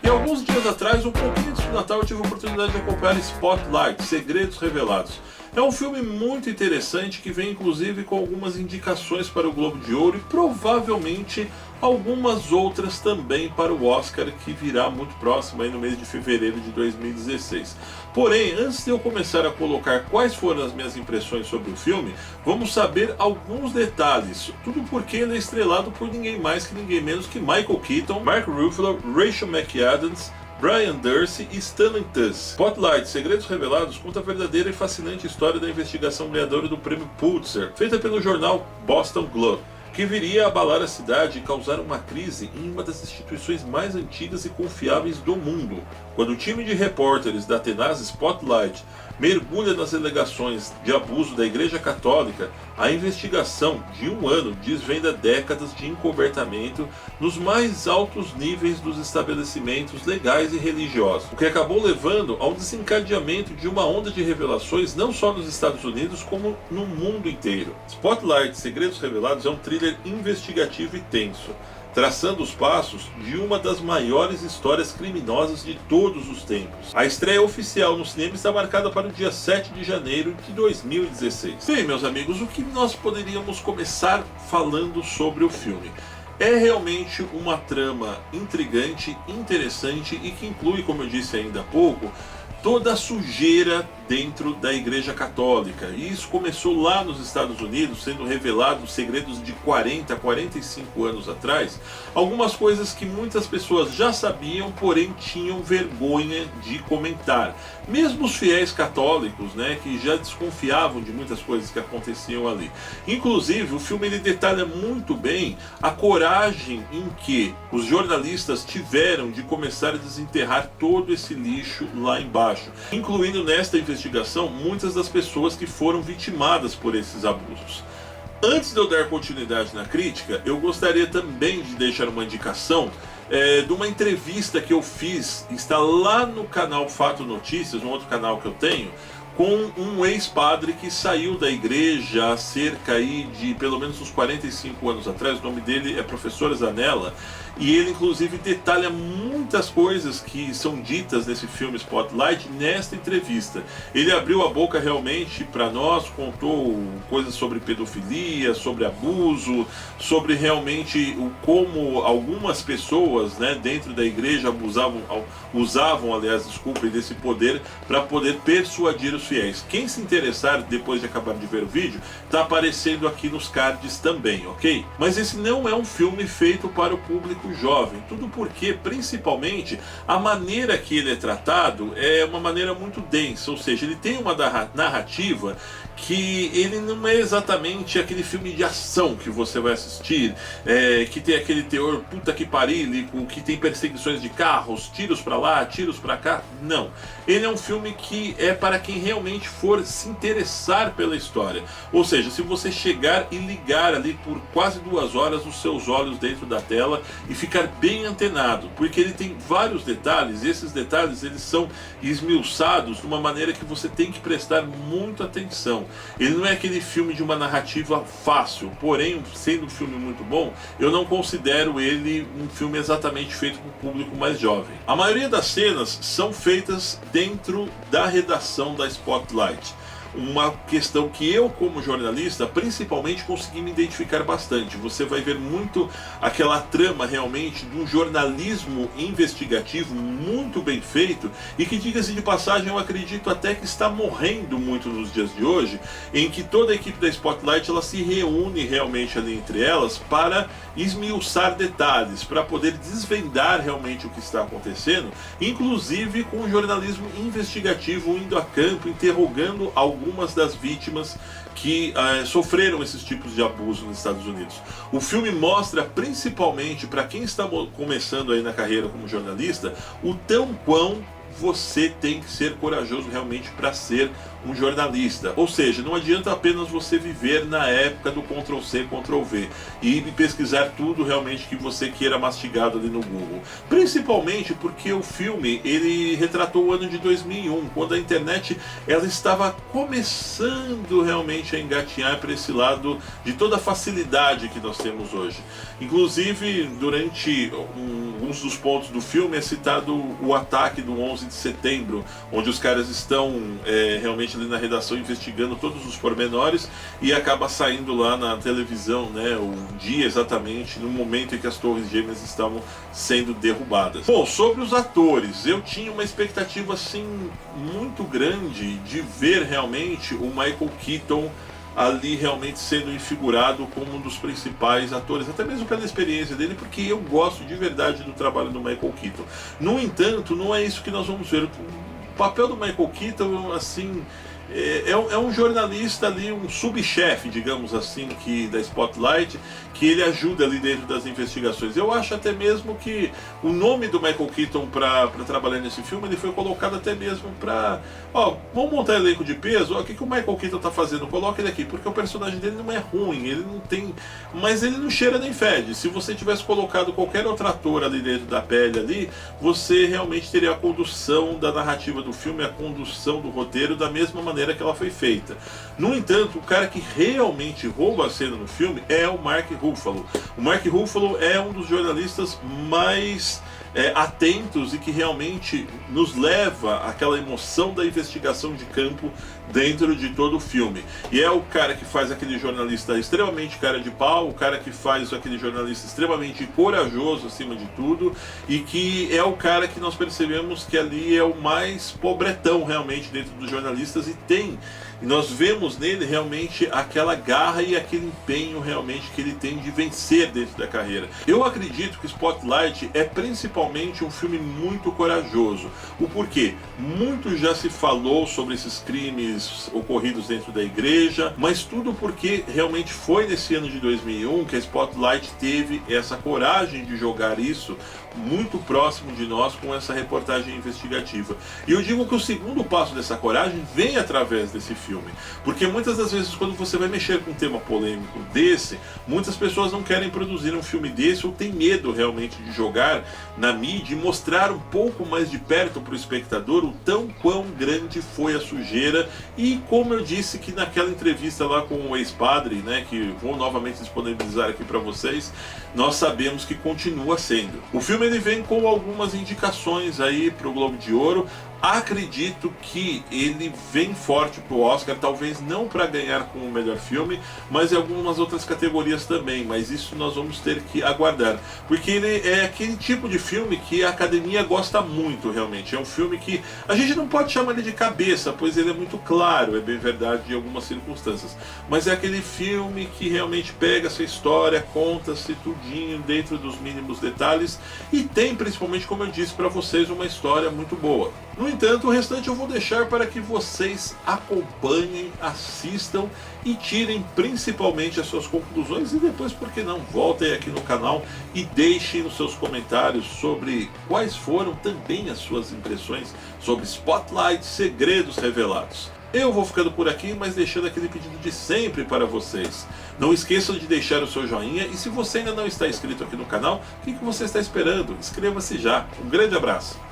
que alguns dias atrás, um pouquinho antes do Natal, eu tive a oportunidade de acompanhar Spotlight, Segredos Revelados. É um filme muito interessante que vem inclusive com algumas indicações para o Globo de Ouro e provavelmente algumas outras também para o Oscar, que virá muito próximo aí no mês de fevereiro de 2016. Porém, antes de eu começar a colocar quais foram as minhas impressões sobre o filme, vamos saber alguns detalhes. Tudo porque ele é estrelado por ninguém mais que ninguém menos que Michael Keaton, Mark Ruffalo, Rachel McAdams, Brian Durst e Stanley Tucci. Spotlight, Segredos Revelados, conta a verdadeira e fascinante história da investigação ganhadora do prêmio Pulitzer, feita pelo jornal Boston Globe, que viria a abalar a cidade e causar uma crise em uma das instituições mais antigas e confiáveis do mundo. Quando o time de repórteres da tenaz Spotlight mergulha nas alegações de abuso da Igreja Católica, a investigação de um ano desvenda décadas de encobertamento nos mais altos níveis dos estabelecimentos legais e religiosos, o que acabou levando ao desencadeamento de uma onda de revelações não só nos Estados Unidos como no mundo inteiro. Spotlight, Segredos Revelados é um thriller investigativo e tenso, traçando os passos de uma das maiores histórias criminosas de todos os tempos. A estreia oficial no cinema está marcada para o dia 7 de janeiro de 2016. Bem, meus amigos, o que nós poderíamos começar falando sobre o filme? É realmente uma trama intrigante, interessante e que inclui, como eu disse ainda há pouco, toda a sujeira dentro da Igreja Católica. E isso começou lá nos Estados Unidos, sendo revelados segredos de 40, 45 anos atrás. Algumas coisas que muitas pessoas já sabiam, porém tinham vergonha de comentar. Mesmo os fiéis católicos, né, que já desconfiavam de muitas coisas que aconteciam ali. Inclusive, o filme ele detalha muito bem a coragem em que os jornalistas tiveram de começar a desenterrar todo esse lixo lá embaixo, incluindo nesta investigação muitas das pessoas que foram vitimadas por esses abusos. Antes de eu dar continuidade na crítica, eu gostaria também de deixar uma indicação de uma entrevista que eu fiz, está lá no canal Fato Notícias, um outro canal que eu tenho, com um ex-padre que saiu da igreja há cerca aí de pelo menos uns 45 anos atrás. O nome dele é Professor Zanella, e ele inclusive detalha muitas coisas que são ditas nesse filme Spotlight nesta entrevista. Ele abriu a boca realmente para nós, contou coisas sobre pedofilia, sobre abuso, sobre realmente como algumas pessoas, né, dentro da igreja usavam, aliás, desculpem, desse poder para poder persuadir os fiéis. Quem se interessar depois de acabar de ver o vídeo, está aparecendo aqui nos cards também, ok? Mas esse não é um filme feito para o público jovem, tudo porque, principalmente, a maneira que ele é tratado é uma maneira muito densa, ou seja, ele tem uma narrativa que ele não é exatamente aquele filme de ação que você vai assistir, que tem aquele teor puta que parílico, que tem perseguições de carros, tiros pra lá, tiros pra cá. Não. Ele é um filme que é para quem realmente for se interessar pela história. Ou seja, se você chegar e ligar ali por quase 2 horas os seus olhos dentro da tela e ficar bem antenado, porque ele tem vários detalhes, e esses detalhes eles são esmiuçados de uma maneira que você tem que prestar muita atenção. Ele não é aquele filme de uma narrativa fácil, porém, sendo um filme muito bom, eu não considero ele um filme exatamente feito para o público mais jovem. A maioria das cenas são feitas dentro da redação da Spotlight. Uma questão que eu, como jornalista, principalmente consegui me identificar bastante. Você vai ver muito aquela trama realmente de um jornalismo investigativo muito bem feito e que, diga-se de passagem, eu acredito até que está morrendo muito nos dias de hoje, em que toda a equipe da Spotlight ela se reúne realmente ali entre elas para esmiuçar detalhes, para poder desvendar realmente o que está acontecendo, inclusive com o jornalismo investigativo indo a campo, interrogando algumas das vítimas que sofreram esses tipos de abuso nos Estados Unidos. O filme mostra, principalmente para quem está começando aí na carreira como jornalista, o tão quão você tem que ser corajoso realmente para ser um jornalista. Ou seja, não adianta apenas você viver na época do Ctrl+C, Ctrl+V e pesquisar tudo realmente que você queira mastigado ali no Google. Principalmente porque o filme, ele retratou o ano de 2001, quando a internet ela estava começando realmente a engatinhar para esse lado de toda a facilidade que nós temos hoje. Inclusive, durante alguns dos pontos do filme é citado o ataque do 11 de setembro, onde os caras estão realmente ali na redação investigando todos os pormenores e acaba saindo lá na televisão, né, o dia exatamente no momento em que as torres gêmeas estavam sendo derrubadas. Bom, sobre os atores, eu tinha uma expectativa assim muito grande de ver realmente o Michael Keaton ali realmente sendo enfigurado como um dos principais atores, até mesmo pela experiência dele, porque eu gosto de verdade do trabalho do Michael Keaton. No entanto, não é isso que nós vamos ver. O papel do Michael Keaton, assim, é um jornalista ali, um subchefe, digamos assim, da Spotlight, que ele ajuda ali dentro das investigações. Eu acho até mesmo que o nome do Michael Keaton para trabalhar nesse filme, ele foi colocado até mesmo para, vamos montar elenco de peso, o que o Michael Keaton está fazendo? Coloca ele aqui, porque o personagem dele não é ruim, ele não tem, mas ele não cheira nem fede. Se você tivesse colocado qualquer outro ator ali dentro da pele ali, você realmente teria a condução da narrativa do filme, a condução do roteiro da mesma maneira que ela foi feita. No entanto, o cara que realmente rouba a cena no filme é o Mark Ruffalo. O Mark Ruffalo é um dos jornalistas mais atentos e que realmente nos leva àquela emoção da investigação de campo dentro de todo o filme. E é o cara que faz aquele jornalista extremamente cara de pau, o cara que faz aquele jornalista extremamente corajoso acima de tudo, e que é o cara que nós percebemos que ali é o mais pobretão realmente dentro dos jornalistas, e nós vemos nele realmente aquela garra e aquele empenho realmente que ele tem de vencer dentro da carreira. Eu acredito que Spotlight é principalmente um filme muito corajoso. O porquê? Muito já se falou sobre esses crimes ocorridos dentro da igreja, mas tudo porque realmente foi nesse ano de 2001 que a Spotlight teve essa coragem de jogar isso muito próximo de nós com essa reportagem investigativa. E eu digo que o segundo passo dessa coragem vem através desse filme, porque muitas das vezes quando você vai mexer com um tema polêmico desse, muitas pessoas não querem produzir um filme desse ou tem medo realmente de jogar na mídia e mostrar um pouco mais de perto para o espectador o quão grande foi a sujeira. E como eu disse que naquela entrevista lá com o ex-padre, né, que vou novamente disponibilizar aqui para vocês, nós sabemos que continua sendo. O filme ele vem com algumas indicações aí para o Globo de Ouro. Acredito que ele vem forte pro Oscar, talvez não para ganhar como o melhor filme, mas em algumas outras categorias também, mas isso nós vamos ter que aguardar, porque ele é aquele tipo de filme que a academia gosta muito realmente. É um filme que a gente não pode chamar ele de cabeça, pois ele é muito claro, é bem verdade em algumas circunstâncias, mas é aquele filme que realmente pega essa história, conta-se tudinho dentro dos mínimos detalhes e tem, principalmente como eu disse para vocês, uma história muito boa. No entanto, o restante eu vou deixar para que vocês acompanhem, assistam e tirem principalmente as suas conclusões, e depois, por que não, voltem aqui no canal e deixem os seus comentários sobre quais foram também as suas impressões sobre Spotlight, Segredos Revelados. Eu vou ficando por aqui, mas deixando aquele pedido de sempre para vocês. Não esqueçam de deixar o seu joinha, e se você ainda não está inscrito aqui no canal, o que você está esperando? Inscreva-se já. Um grande abraço!